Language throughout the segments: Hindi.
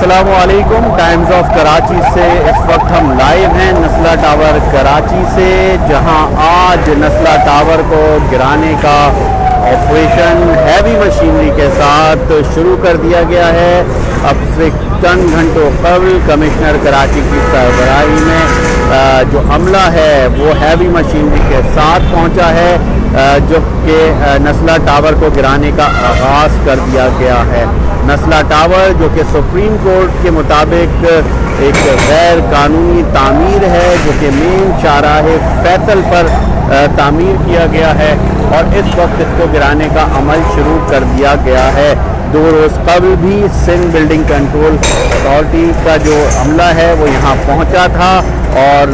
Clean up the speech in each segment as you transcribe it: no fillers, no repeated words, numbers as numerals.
अस्सलामुअलैकुम। टाइम्स ऑफ कराची से इस वक्त हम लाइव हैं नस्ला टावर कराची से, जहां आज नस्ला टावर को गिराने का ऑपरेशन हैवी मशीनरी के साथ शुरू कर दिया गया है। अब से चंद घंटों कबल कमिश्नर कराची की सरबराही में जो अमला है वो हैवी मशीनरी के साथ पहुंचा है, जो कि नस्ला टावर को गिराने का आगाज़ कर दिया गया है। नस्ला टावर जो कि सुप्रीम कोर्ट के मुताबिक एक गैर कानूनी तामीर है, जो कि मेन शाहराहे फैसल पर तामीर किया गया है और इस वक्त इसको गिराने का अमल शुरू कर दिया गया है। 2 रोज़ कबल भी सिंध बिल्डिंग कंट्रोल अथॉरिटी का जो अमला है वो यहाँ पहुँचा था और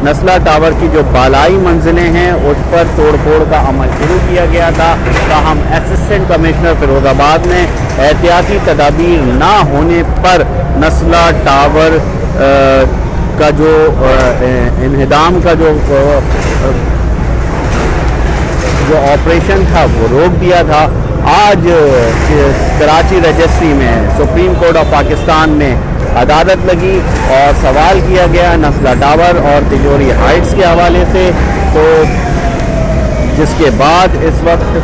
नस्ला टावर की जो बालाई मंजिलें हैं उस पर तोड़ फोड़ का अमल शुरू किया गया था। ताहम असिस्टेंट कमिश्नर फिरोज़ाबाद ने एहतियाती तदाबीर ना होने पर नस्ला टावर का जो इन्हिदाम का जो ऑपरेशन था वो रोक दिया था। आज कराची रजिस्ट्री में सुप्रीम कोर्ट ऑफ पाकिस्तान में अदालत लगी और सवाल किया गया नस्ला टावर और तिजोरी हाइट्स के हवाले से, तो जिसके बाद इस वक्त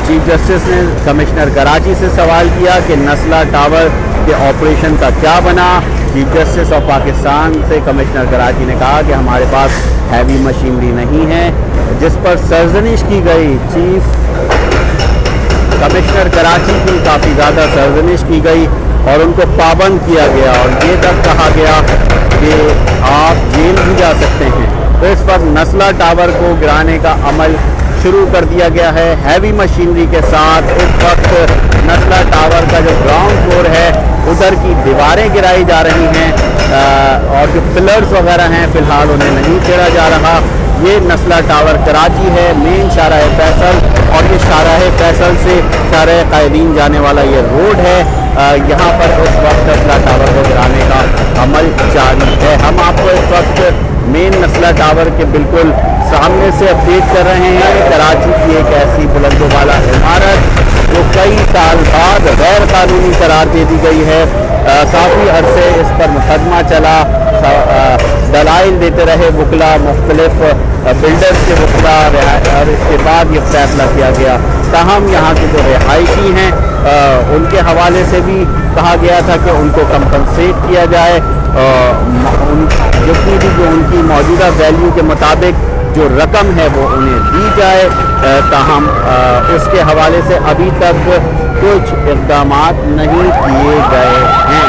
चीफ जस्टिस ने कमिश्नर कराची से सवाल किया कि नस्ला टावर के ऑपरेशन का क्या बना। चीफ जस्टिस ऑफ पाकिस्तान से कमिश्नर कराची ने कहा कि हमारे पास हैवी मशीनरी नहीं है, जिस पर सरजनिश की गई। चीफ कमिश्नर कराची की काफ़ी ज़्यादा सरजनिश की गई और उनको पाबंद किया गया और ये तक कहा गया कि आप जेल भी जा सकते हैं। तो इस पर नस्ला टावर को गिराने का अमल शुरू कर दिया गया है हैवी मशीनरी के साथ। इस वक्त नस्ला टावर का जो ग्राउंड फ्लोर है उधर की दीवारें गिराई जा रही हैं और जो पिलर्स वगैरह हैं फ़िलहाल उन्हें नहीं छेड़ा जा रहा। ये नस्ला टावर कराची है, मेन शाहराहे फैसल, और ये शाहराहे फैसल से शाहराहे कायदीन जाने वाला ये रोड है। यहाँ पर इस वक्त नस्ला टावर को गिराने का अमल जारी है। हम आपको इस वक्त मेन नस्ला टावर के बिल्कुल सामने से अपडेट कर रहे हैं। कराची की एक ऐसी बुलंदों वाला इमारत जो कई साल बाद गैर कानूनी करार दे दी गई है। काफ़ी अरसे इस पर मुकदमा चला, दलाइल देते रहे वकला, मुख्तलिफ बिल्डर्स के वकला, और इसके बाद ये फैसला किया गया। ताहम यहाँ के जो रिहायशी हैं उनके हवाले से भी कहा गया था कि उनको कंपनसेट किया जाए, जितनी भी जो उनकी मौजूदा वैल्यू के मुताबिक जो रकम है वो उन्हें दी जाए। ताहम उसके हवाले से अभी तक कुछ इक़दाम नहीं किए गए हैं।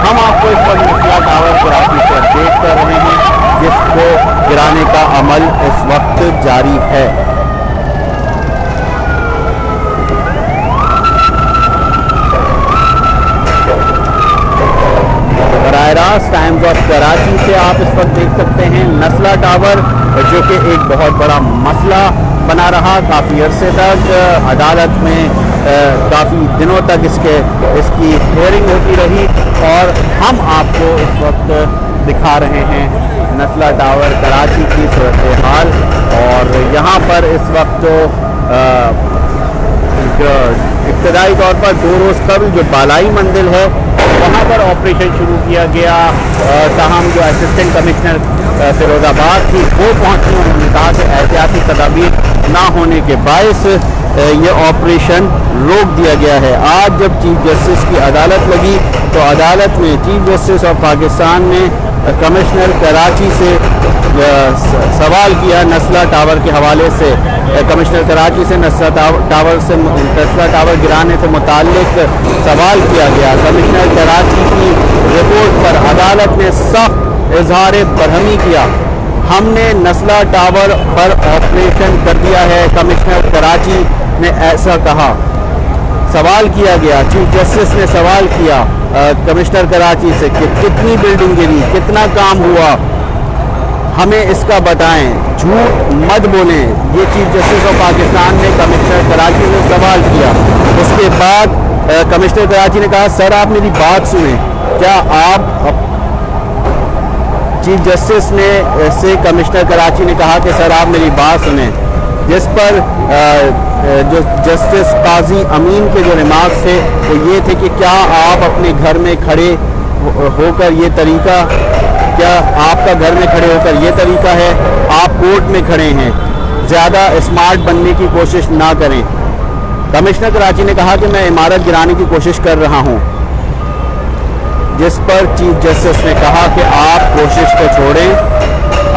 हम आपको इस वक्त नस्ला टावर कराची से अपडेट कर रहे हैं, जिसको गिराने का अमल इस वक्त जारी है। बराह रास्त टाइम्स ऑफ कराची से आप इस वक्त देख सकते हैं नस्ला टावर, जो कि एक बहुत बड़ा मसला बना रहा काफ़ी अरसे तक। अदालत में काफ़ी दिनों तक इसकी हेयरिंग होती रही और हम आपको इस वक्त दिखा रहे हैं नस्ला टावर कराची की सूरत हाल। और यहाँ पर इस वक्त इब्तदाई तौर पर 2 रोज़ कबल जो बालाई मंजिल है वहाँ पर ऑपरेशन शुरू किया गया। ताहम जो असिस्टेंट कमिश्नर फिरोज़ाबाद थी वो पहुँची, उन्होंने कहा कि एहतियाती तदाबीर ना होने के बायस ये ऑपरेशन रोक दिया गया है। आज जब चीफ जस्टिस की अदालत लगी तो अदालत में चीफ जस्टिस ऑफ पाकिस्तान ने कमिश्नर कराची से सवाल किया नस्ला टावर के हवाले से। कमिश्नर कराची से नस्ला टावर गिराने से मुताल्लिक सवाल किया गया। कमिश्नर कराची की रिपोर्ट पर अदालत ने सख्त इजहार बरहमी किया। हमने नस्ला टावर पर ऑपरेशन कर दिया है, कमिश्नर कराची ने ऐसा कहा। सवाल किया गया, चीफ जस्टिस ने सवाल किया कमिश्नर कराची से कि कितनी बिल्डिंग गिरी, कितना काम हुआ, हमें इसका बताएं, झूठ मत बोलें। ये चीफ जस्टिस ऑफ पाकिस्तान ने कमिश्नर कराची से सवाल किया। उसके बाद कमिश्नर कराची ने कहा, सर आप मेरी बात सुने। क्या आप चीफ जस्टिस ने से कमिश्नर कराची ने कहा कि सर आप मेरी बात सुने, जिस पर जो जस्टिस काजी अमीन के जो रिमार्क्स थे वो ये थे कि क्या आप अपने घर में खड़े होकर ये तरीका, क्या आपका घर में खड़े होकर ये तरीका है, आप कोर्ट में खड़े हैं, ज़्यादा स्मार्ट बनने की कोशिश ना करें। कमिश्नर कराची ने कहा कि मैं इमारत गिराने की कोशिश कर रहा हूं, जिस पर चीफ जस्टिस ने कहा कि आप कोशिश को छोड़ें,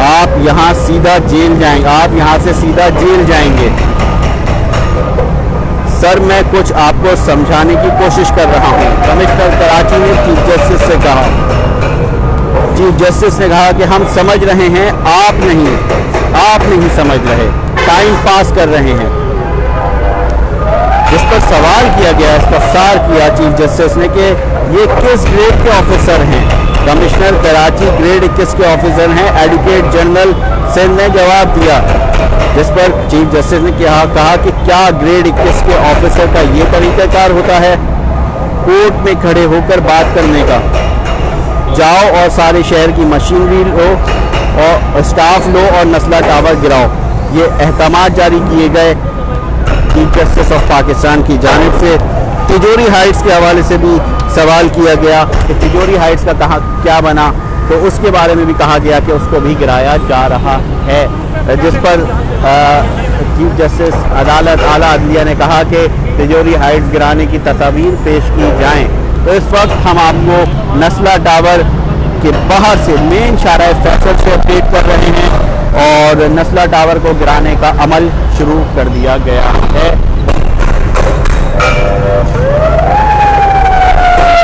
आप यहां सीधा जेल जाएंगे, आप यहां से सीधा जेल जाएंगे। सर मैं कुछ आपको समझाने की कोशिश कर रहा हूं, कमिश्नर कराची ने चीफ जस्टिस से कहा। चीफ जस्टिस ने कहा कि हम समझ रहे हैं, आप नहीं समझ रहे, टाइम पास कर रहे हैं। जिस पर सवाल किया गया, इस्तफसार किया चीफ जस्टिस ने कि ये किस ग्रेड के ऑफिसर हैं। कमिश्नर कराची ग्रेड 21 के ऑफिसर हैं, एडवोकेट जनरल सिंध ने जवाब दिया, जिस पर चीफ जस्टिस ने कहा कि क्या ग्रेड 21 के ऑफिसर का ये तरीक़ाकार होता है कोर्ट में खड़े होकर बात करने का। जाओ और सारे शहर की मशीनरी लो और स्टाफ लो और नस्ला टावर गिराओ। ये अहकामात जारी किए गए चीफ जस्टिस ऑफ पाकिस्तान की जानिब से। तिजोरी हाइट्स के हवाले से भी सवाल किया गया कि तिजोरी हाइट्स का कहाँ क्या बना, तो उसके बारे में भी कहा गया कि उसको भी गिराया जा रहा है, जिस पर चीफ जस्टिस अदालत आला अदलिया ने कहा कि तिजोरी हाइट्स गिराने की तस्वीर पेश की जाएं। तो इस वक्त हम आपको नस्ला टावर के बाहर से मेन शारा फैसल से अपडेट कर रहे हैं और नस्ला टावर को गिराने का अमल शुरू कर दिया गया है।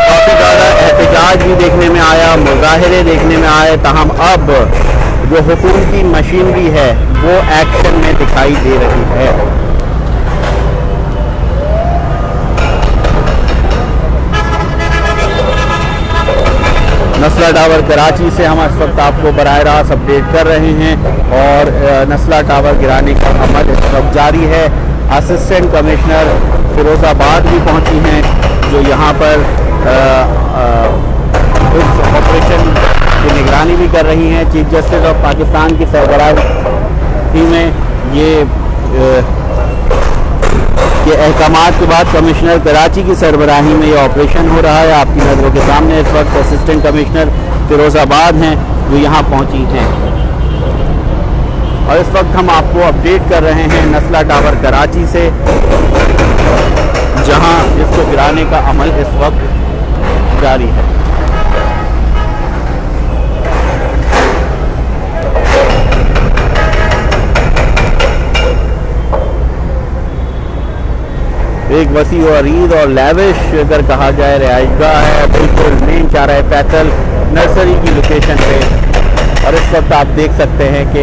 काफ़ी ज़्यादा एहतजाज भी देखने में आया, मुजाहिरे देखने में आए, ताहम अब जो हुकूमती मशीनरी है वो एक्शन में दिखाई दे रही है। नस्ला टावर कराची से हम इस वक्त आपको बराह रास्त अपडेट कर रहे हैं और नस्ला टावर गिराने का अमल इस वक्त जारी है। असिस्टेंट कमिश्नर फिरोज़ाबाद भी पहुंची हैं, जो यहाँ पर इस ऑपरेशन की निगरानी भी कर रही हैं। चीफ जस्टिस ऑफ पाकिस्तान की सरबराही में ये अहकामात के बाद कमिश्नर कराची की सरबराही में ये ऑपरेशन हो रहा है। आपकी नज़रों के सामने इस वक्त असिस्टेंट कमिश्नर फिरोज़ाबाद हैं जो यहाँ पहुँची हैं और इस वक्त हम आपको अपडेट कर रहे हैं नस्ला टावर कराची से, जहाँ इसको गिराने का अमल इस वक्त जारी है। एक वसी व अरीद और लैविश अगर कहा जाए रिहाइशगाह है, बिल्कुल मेन शारा फैसल नर्सरी की लोकेशन पे। और इस वक्त आप देख सकते हैं कि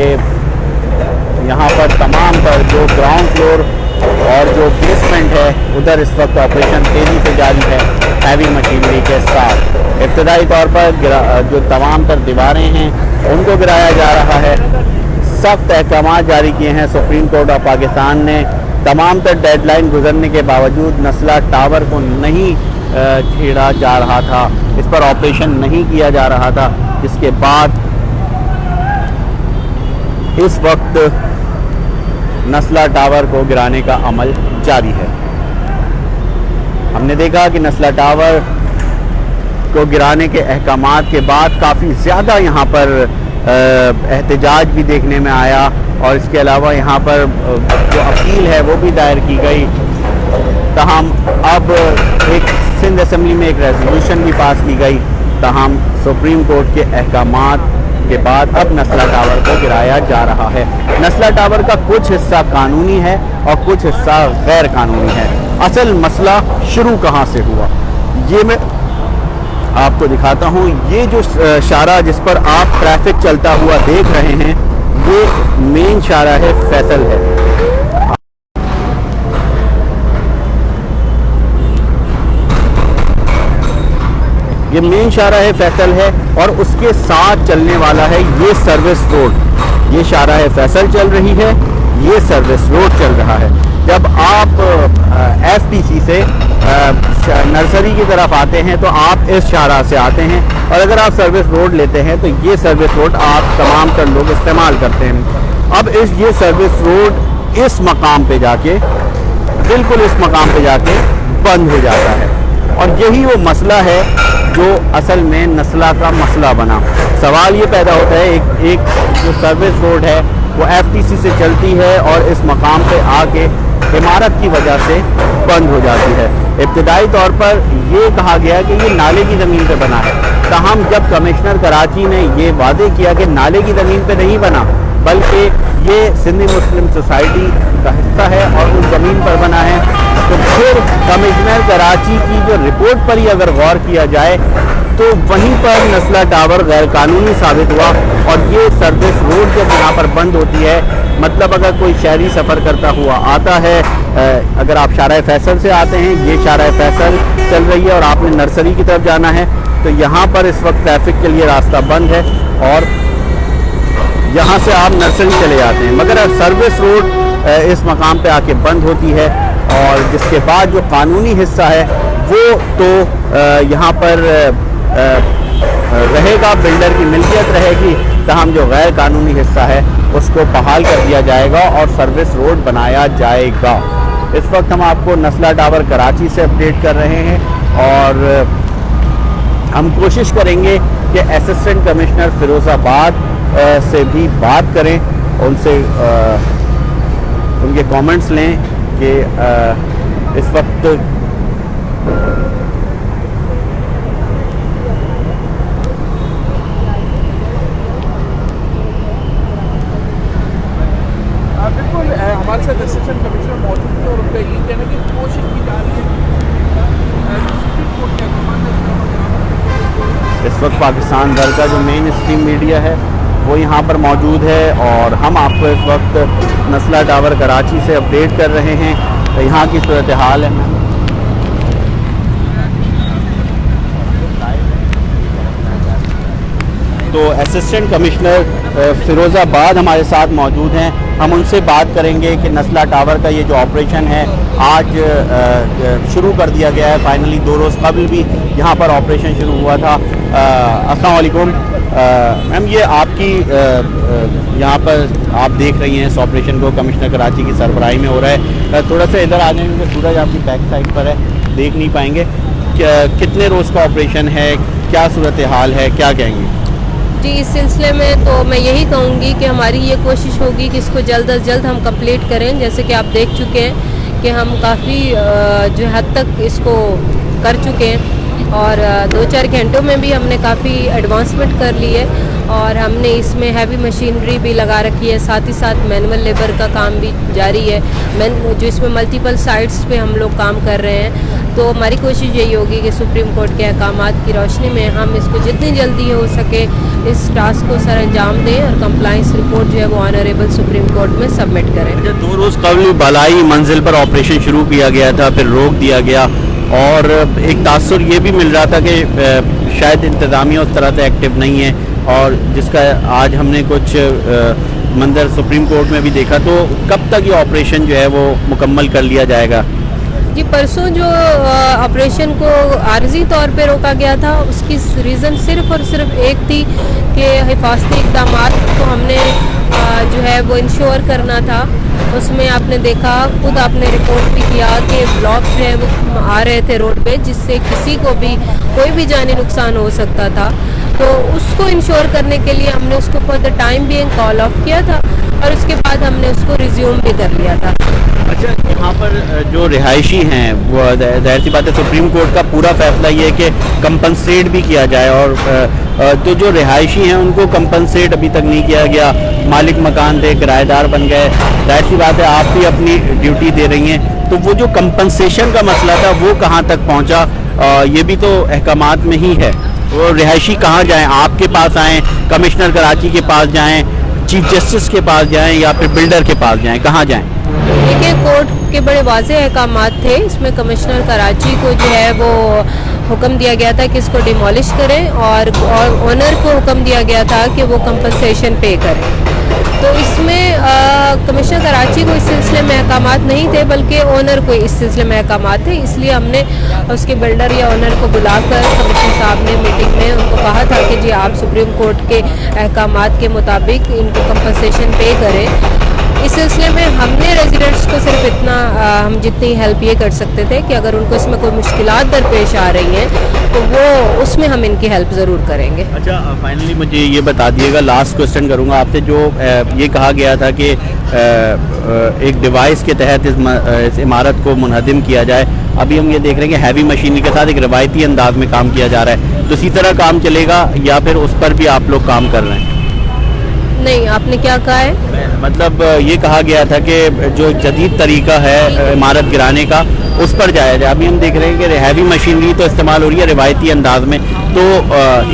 यहाँ पर तमाम पर जो ग्राउंड फ्लोर और जो बेसमेंट है उधर इस वक्त ऑपरेशन तेज़ी से जारी है हैवी मशीनरी के साथ। इब्तदाई तौर पर जो तमाम तर दीवारें हैं उनको गिराया जा रहा है। सख्त अहकामात जारी किए हैं सुप्रीम कोर्ट ऑफ पाकिस्तान ने। तमाम तर डेडलाइन गुजरने के बावजूद नस्ला टावर को नहीं छेड़ा जा रहा था, इस पर ऑपरेशन नहीं किया जा रहा था, जिसके बाद इस वक्त नस्ला टावर को गिराने का अमल जारी है। हमने देखा कि नस्ला टावर को गिराने के अहकामात के बाद काफ़ी ज़्यादा यहाँ पर एहतजाज भी देखने में आया और इसके अलावा यहाँ पर जो अपील है वो भी दायर की गई। ताहम अब एक सिंध असम्बली में एक रेजोल्यूशन भी पास की गई। ताहम सुप्रीम कोर्ट के अहकामात के बाद अब नस्ला टावर को गिराया जा रहा है। नस्ला टावर का कुछ हिस्सा कानूनी है और कुछ हिस्सा गैर कानूनी है। असल मसला शुरू कहाँ से हुआ ये मैं आपको दिखाता हूँ। ये जो शारा जिस पर आप ट्रैफिक चलता हुआ देख रहे हैं ये मेन शारा है फैसल है। ये मेन शारा है फैसल है और उसके साथ चलने वाला है ये सर्विस रोड। ये शारा है फैसल चल रही है, ये सर्विस रोड चल रहा है। जब आप एफपीसी से नर्सरी की तरफ आते हैं तो आप इस शारा से आते हैं और अगर आप सर्विस रोड लेते हैं तो ये सर्विस रोड आप तमाम तर लोग इस्तेमाल करते हैं। अब ये सर्विस रोड इस मकाम पे जाके बिल्कुल इस मकाम पे जाके बंद हो जाता है। और यही वो मसला है जो असल में नस्ला का मसला बना। सवाल ये पैदा होता है, एक जो सर्विस रोड है वो एफटीसी से चलती है और इस मकाम पे आके इमारत की वजह से बंद हो जाती है। इब्तिदाई तौर पर ये कहा गया कि ये नाले की ज़मीन पे बना है, ताहम जब कमिश्नर कराची ने ये वादे किया कि नाले की ज़मीन पे नहीं बना बल्कि ये सिंधी मुस्लिम सोसाइटी का हिस्सा है और उस ज़मीन पर बना है, तो फिर कमिश्नर कराची की जो रिपोर्ट पर ही अगर गौर किया जाए तो वहीं पर नस्ला टावर गैर कानूनी साबित हुआ। और ये सर्विस रोड जब यहाँ पर बंद होती है, मतलब अगर कोई शहरी सफ़र करता हुआ आता है, अगर आप शाहराह फैसल से आते हैं, ये शाहराह फैसल चल रही है और आपने नर्सरी की तरफ जाना है, तो यहाँ पर इस वक्त ट्रैफिक के लिए रास्ता बंद है और यहाँ से आप नर्सरी चले जाते हैं। मगर सर्विस रोड इस मकाम पे आके बंद होती है और जिसके बाद जो कानूनी हिस्सा है वो तो यहाँ पर रहेगा, बिल्डर की मिल्कियत रहेगी, तहम जो गैर कानूनी हिस्सा है उसको बहाल कर दिया जाएगा और सर्विस रोड बनाया जाएगा। इस वक्त हम आपको नस्ला टावर कराची से अपडेट कर रहे हैं और हम कोशिश करेंगे कि असिस्टेंट कमिश्नर फिरोज़ाबाद से भी बात करें, उनसे उनके कमेंट्स लें कि इस वक्त बिल्कुल हमारे साथ असिस्टेंट कमिश्नर मौजूद है और उनका ये कहना कि कोशिश की जा रही है सुप्रीम कोर्ट के इस वक्त पाकिस्तान भर का जो मेन स्ट्रीम मीडिया है वो यहाँ पर मौजूद है और हम आपको इस वक्त नस्ला टावर कराची से अपडेट कर रहे हैं। तो यहाँ की सूरत हाल है। तो असिस्टेंट कमिश्नर फिरोज़ाबाद हमारे साथ मौजूद हैं, हम उनसे बात करेंगे कि नस्ला टावर का ये जो ऑपरेशन है आज शुरू कर दिया गया है। फाइनली 2 रोज़ कबल भी यहाँ पर ऑपरेशन शुरू हुआ था। अस्सलाम वालेकुम मैम, ये आपकी यहाँ पर आप देख रही हैं इस ऑपरेशन को, कमिश्नर कराची की सरबराही में हो रहा है। थोड़ा सा इधर आ जाएंगे, सूरज आपकी बैक साइड पर है, देख नहीं पाएंगे। कितने रोज़ का ऑपरेशन है, क्या सूरत हाल है, क्या कहेंगे? जी, इस सिलसिले में तो मैं यही कहूँगी कि हमारी ये कोशिश होगी कि इसको जल्द अज जल्द हम कंप्लीट करें। जैसे कि आप देख चुके हैं कि हम काफ़ी जो हद तक इसको कर चुके हैं और 2-4 घंटों में भी हमने काफ़ी एडवांसमेंट कर ली है और हमने इसमें हैवी मशीनरी भी लगा रखी है, साथ ही साथ मैनुअल लेबर का काम भी जारी है, जो इसमें मल्टीपल साइट्स पे हम लोग काम कर रहे हैं। तो हमारी कोशिश यही होगी कि सुप्रीम कोर्ट के अहकामात की रोशनी में हम इसको जितनी जल्दी हो सके इस टास्क को सर अंजाम दें और कंप्लाइंस रिपोर्ट जो है वो ऑनरेबल सुप्रीम कोर्ट में सबमिट करें। 2 रोज़ कबल बालाई मंजिल पर ऑपरेशन शुरू किया गया था, फिर रोक दिया गया और एक तासुर ये भी मिल रहा था कि शायद इंतज़ामिया उस तरह से एक्टिव नहीं है और जिसका आज हमने कुछ मंजर सुप्रीम कोर्ट में भी देखा। तो कब तक ये ऑपरेशन जो है वो मुकम्मल कर लिया जाएगा? जी, परसों जो ऑपरेशन को आर्जी तौर पे रोका गया था उसकी रीज़न सिर्फ़ और सिर्फ एक थी कि हिफाजती इक़दाम को हमने जो है वो इंश्योर करना था। उसमें आपने देखा, खुद आपने रिपोर्ट भी किया कि ब्लॉक्स जो है वो आ रहे थे रोड पे जिससे किसी को भी कोई भी जानी नुकसान हो सकता था। तो उसको इंश्योर करने के लिए हमने उसको फॉर द टाइम भी कॉल ऑफ किया था और उसके बाद हमने उसको रिज्यूम भी कर लिया था। अच्छा, यहाँ पर जो रिहायशी हैं वो जाहिर सी बात है सुप्रीम कोर्ट का पूरा फैसला ये है कि कंपनसेट भी किया जाए और तो जो रिहायशी हैं उनको कंपनसेट अभी तक नहीं किया गया। मालिक मकान थे, किराएदार बन गए, जाहिर सी बात है आप भी अपनी ड्यूटी दे रही हैं। तो वो जो कंपनसेशन का मसला था वो कहाँ तक पहुँचा, ये भी तो अहकामात में ही है। वो रिहायशी कहाँ जाएँ? आपके पास आएँ, कमिश्नर कराची के पास जाएँ, चीफ जस्टिस के पास जाएँ या फिर बिल्डर के पास जाएँ, कहाँ जाएँ? देखिए, कोर्ट के बड़े वाज़ेह अहकामात थे। इसमें कमिश्नर कराची को जो है वो हुक्म दिया गया था कि इसको डिमोलिश करें और ओनर को हुक्म दिया गया था कि वो कंपनसेशन पे करें। तो इसमें कमिश्नर कराची को इस सिलसिले में अहकामात नहीं थे बल्कि ओनर को इस सिलसिले में अहकामात थे। इसलिए हमने उसके बिल्डर या ओनर को बुलाकर कमिश्नर साहब ने मीटिंग में उनको कहा था कि जी आप सुप्रीम कोर्ट के अहकामात के मुताबिक इनको कंपनसेशन पे करें। इस सिलसिले में हमने रेजिडेंट्स को सिर्फ इतना हम जितनी हेल्प ये कर सकते थे कि अगर उनको इसमें कोई मुश्किलात दरपेश आ रही हैं तो वो उसमें हम इनकी हेल्प ज़रूर करेंगे। अच्छा, फाइनली मुझे ये बता दिएगा, लास्ट क्वेश्चन करूँगा आपसे, जो ये कहा गया था कि एक डिवाइस के तहत इस इमारत को मुनहदिम किया जाए, अभी हम ये देख रहे हैं कि हैवी मशीनरी के साथ एक रवायती अंदाज में काम किया जा रहा है, तो इसी तरह काम चलेगा या फिर उस पर भी आप लोग काम कर रहे हैं? नहीं, आपने क्या कहा है? मतलब ये कहा गया था कि जो जदीद तरीका है इमारत गिराने का उस पर जाया जाए। अभी हम देख रहे हैं कि हैवी मशीनरी तो इस्तेमाल हो रही है रवायती अंदाज में, तो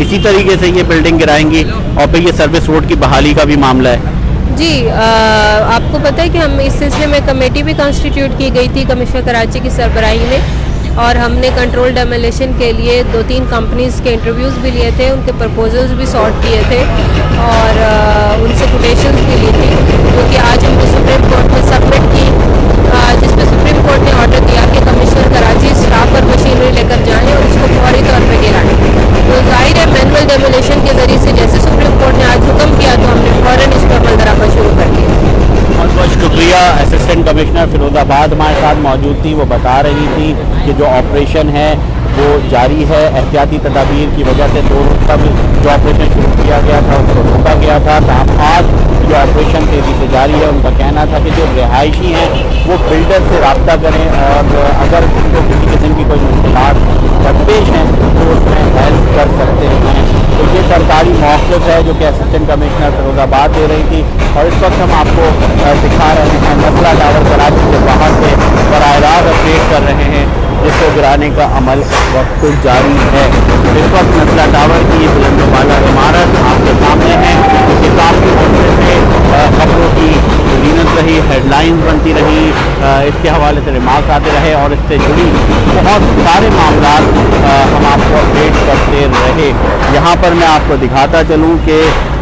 इसी तरीके से ये बिल्डिंग गिराएंगी और फिर ये सर्विस रोड की बहाली का भी मामला है। जी, आपको पता है कि हम इस सिलसिले में कमेटी भी कॉन्स्टिट्यूट की गई थी कमिश्नर कराची की सरबराही में, और हमने कंट्रोल डेमोलिशन के लिए 2-3 कंपनीज़ के इंटरव्यूज़ भी लिए थे, उनके प्रपोजल्स भी सॉर्ट किए थे और उनसे कोटेशंस भी ली थी, क्योंकि आज हमने सुप्रीम कोर्ट में सबमिट की, जिसमें सुप्रीम कोर्ट ने ऑर्डर दिया कि कमिश्नर कराची स्टाफ और मशीनरी लेकर जाएँ और उसको फौरी तौर पर गिराएँ। तो जाहिर है मैनुअल डेमोलिशन के ज़रिए से जैसे सुप्रीम कोर्ट ने आज हुक्म किया तो हमने फ़ौरन इस पर अमल दरामद शुरू कर दिया। बहुत बहुत शुक्रिया। असिस्टेंट कमिश्नर फिरोज़ाबाद हमारे साथ मौजूद थी, वो बता रही थी कि जो ऑपरेशन है वो जारी है, एहतियाती तदाबीर की वजह से 2 रोज़ तक जो ऑपरेशन शुरू किया गया था उसको रोका गया था, तमाम आज जो ऑपरेशन तेज़ी से जारी है। उनका कहना था कि जो रिहायशी हैं वो बिल्डर से रब्ता करें और अगर उनको किसी किस्म की कोई मुश्किलात दरपेश हैं तो उसमें हेल्प कर सकते हैं। तो ये सरकारी मौक़िफ़ है जो कि असिस्टेंट कमिश्नर फिरोज़ाबाद दे रही थी, और इस वक्त हम आपको दिखा रहे हैं नस्ला टावर कराची के बाहर से बराह रास्त अपडेट कर रहे हैं, जिसको गिराने का अमल वक्त जारी है। इस वक्त नस्ला टावर की ये बुलंद वाला इमारत आपके सामने है। किताब की हौसले से खबरों की जीनत रही, हेडलाइंस बनती रही, इसके हवाले से रिमार्क आते रहे और इससे जुड़ी बहुत सारे मामला हम आपको अपडेट करते रहे। यहाँ पर मैं आपको दिखाता चलूँ कि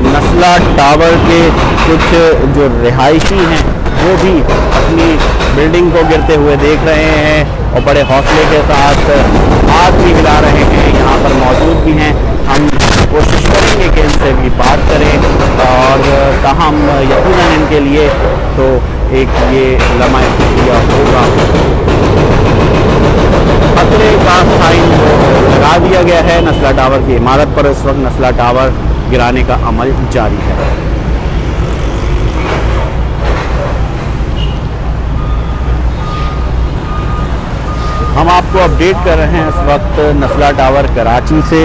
नस्ला टावर के कुछ जो रिहायशी हैं वो भी अपनी बिल्डिंग को गिरते हुए देख रहे हैं और बड़े हौसले के साथ हाथ भी हिला रहे हैं, यहाँ पर मौजूद भी हैं। हम कोशिश करेंगे कि इनसे भी बात करें और ताहम यकीनन इनके लिए तो एक ये लम्हा शुक्रिया होगा। खतरे का साइन लगा दिया गया है नस्ला टावर की इमारत पर। इस वक्त नस्ला टावर गिराने का अमल जारी है। हम आपको अपडेट कर रहे हैं इस वक्त नस्ला टावर कराची से,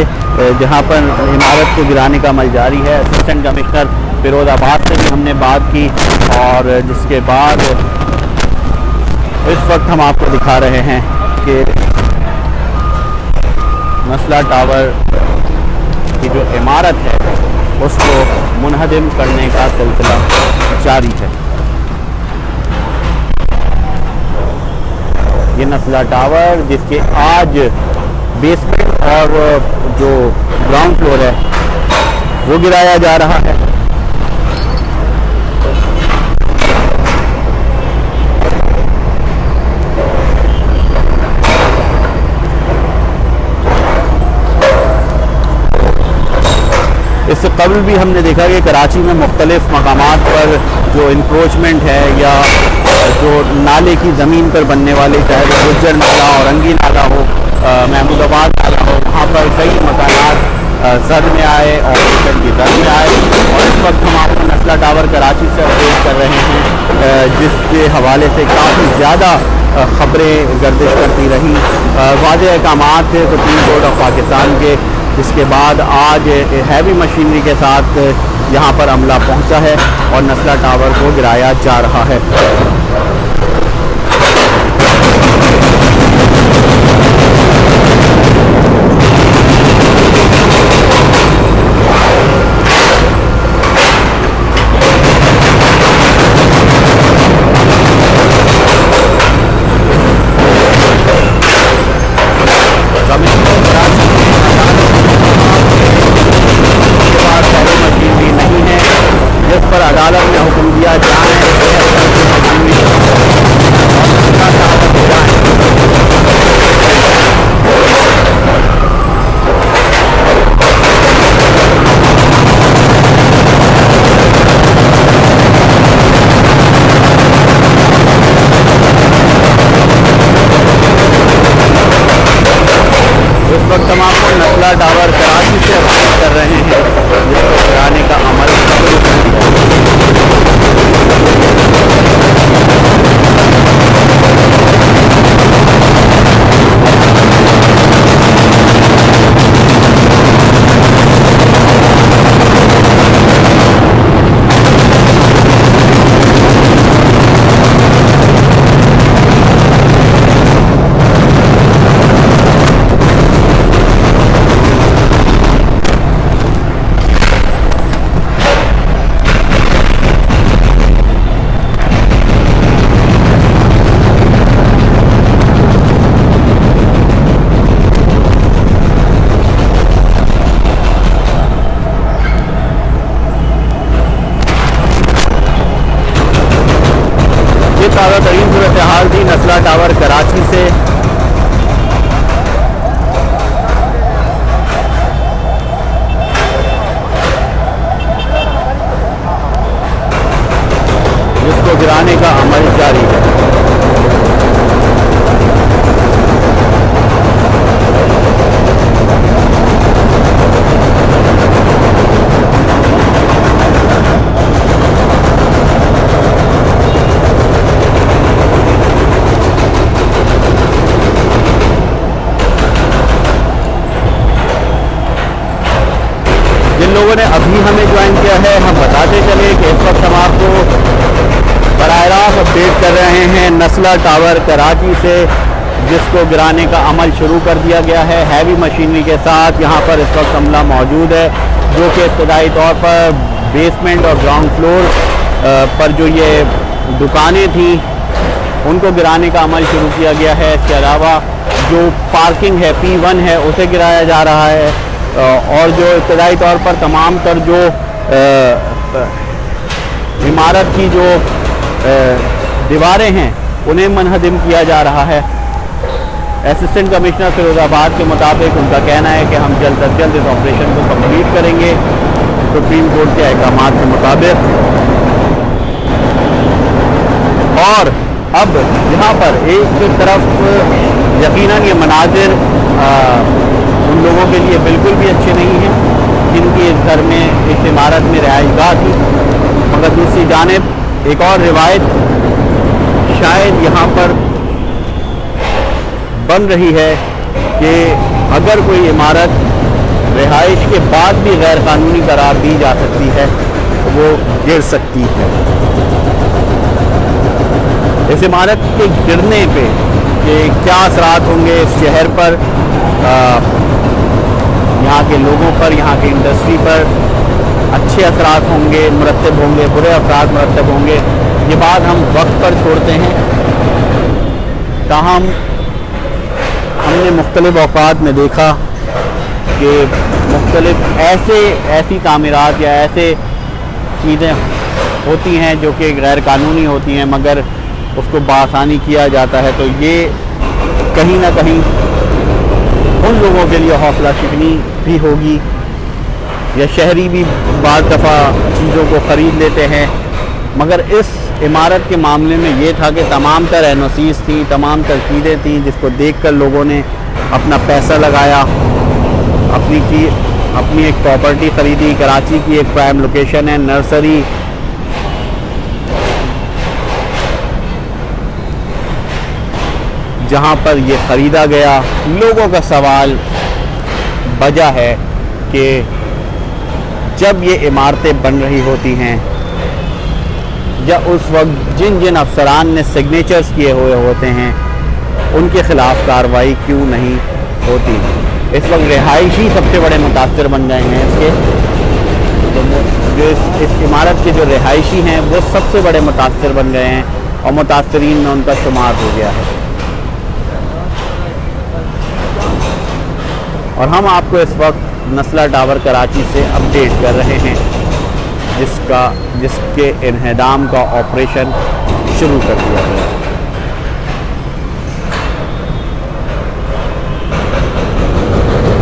जहां पर इमारत को गिराने का अमल जारी है। असिस्टेंट कमिश्नर फिरोज़ाबाद से भी हमने बात की और जिसके बाद इस वक्त हम आपको दिखा रहे हैं कि नस्ला टावर की जो इमारत है उसको मुनहदिम करने का सिलसिला जारी है। ये नस्ला टावर जिसके आज बेसमेंट और जो ग्राउंड फ्लोर है वो गिराया जा रहा है। इससे कबल भी हमने देखा कि कराची में मुख्तलिफ मकामात पर जो इंक्रोचमेंट है या जो नाले की ज़मीन पर बनने वाले, चाहे वो गुज्जर नाला और रंगी नाला हो, महमूदाबाद नाला हो, वहाँ पर कई मकानात जद में आए और की दर में आए। और इस वक्त हम आपको नस्ला टावर कराची से अपडेट कर रहे हैं, जिसके हवाले से काफ़ी ज़्यादा ख़बरें गर्दिश करती रहीं। वाज़ेह अहकामात थे सुप्रीम कोर्ट ऑफ पाकिस्तान के, जिसके बाद आज हैवी मशीनरी के साथ यहाँ पर अमला पहुँचा है और नस्ला टावर को गिराया जा रहा है। अदालत ने हुक्म दिया जाए नस्ला टावर कराची से अपडेट कर रहे हैं, जिसको गिराने का अमल शुरू कर दिया है। ये ताज़ा तरीन सूरत हाल थी नस्ला टावर कराची से। जिसको गिराने का अमल जारी है। जिन लोगों ने अभी हमें ज्वाइन किया है, हम बताते चले कि इस वक्त हम आपको बराह रास्त अपडेट कर रहे हैं नस्ला टावर कराची से, जिसको गिराने का अमल शुरू कर दिया गया है। हैवी मशीनरी के साथ यहाँ पर इस वक्त अमला मौजूद है, जो कि इब्तदाई तौर पर बेसमेंट और ग्राउंड फ्लोर पर जो ये दुकानें थी उनको गिराने का अमल शुरू किया गया है। इसके अलावा जो पार्किंग है P1 है उसे गिराया जा रहा है, और जो इब्तदाई तौर पर तमाम तर जो इमारत की जो दीवारें हैं उन्हें मुनहदिम किया जा रहा है। असिस्टेंट कमिश्नर फिरोजाबाद के मुताबिक उनका कहना है कि हम जल्द अज जल्द इस ऑपरेशन को कंप्लीट करेंगे सुप्रीम कोर्ट के अहकामात के मुताबिक। और अब यहाँ पर एक तरफ यकीनन ये मनाजिर उन लोगों के लिए बिल्कुल भी अच्छे नहीं हैं जिनकी इस घर में, इस इमारत में रिहाइशगाह थी, मगर दूसरी जानिब एक और रिवायत शायद यहाँ पर बन रही है कि अगर कोई इमारत रिहाइश के बाद भी गैर कानूनी करार दी जा सकती है तो वो गिर सकती है। इस इमारत के गिरने पे कि क्या असरात होंगे इस शहर पर, यहाँ के लोगों पर, यहाँ की इंडस्ट्री पर अच्छे असरात होंगे, मुरतब होंगे, बुरे असरात मुरतब होंगे, ये बात हम वक्त पर छोड़ते हैं। ताहम हमने मुख्तलिफ औक़ात में देखा कि मुख्तलिफ ऐसी तामीरात या ऐसे चीज़ें होती हैं जो कि गैर कानूनी होती हैं, मगर उसको बआसानी किया जाता है। तो ये कहीं ना कहीं उन लोगों के लिए हौसला शिकनी भी होगी, या शहरी भी बाज़ दफ़ा चीज़ों को ख़रीद लेते हैं, मगर इस इमारत के मामले में ये था कि तमाम तर NOCs थी, तमाम तर चीज़ें थी जिसको देखकर लोगों ने अपना पैसा लगाया, अपनी एक प्रॉपर्टी ख़रीदी। कराची की एक प्राइम लोकेशन है नर्सरी, जहाँ पर ये ख़रीदा गया। लोगों का सवाल वजह है कि जब ये इमारतें बन रही होती हैं या उस वक्त जिन जिन अफसरान ने सिग्नेचर्स किए हुए होते हैं उनके ख़िलाफ़ कार्रवाई क्यों नहीं होती। इस वक्त रिहायशी सबसे बड़े मुतासर बन गए हैं इसके, तो जो इस इमारत के जो रिहायशी हैं वो सबसे बड़े मुतासर बन गए हैं और मुतासरीन में उनका शुमार हो गया है। और हम आपको इस वक्त नस्ला टावर कराची से अपडेट कर रहे हैं, जिसके इन्हदाम का ऑपरेशन शुरू कर दिया गया।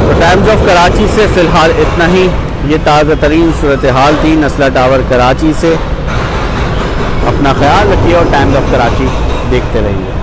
तो टाइम्स ऑफ कराची से फ़िलहाल इतना ही। ये ताज़ा तरीन सूरत हाल थी नस्ला टावर कराची से। अपना ख्याल रखिए और टाइम्स ऑफ कराची देखते रहिए।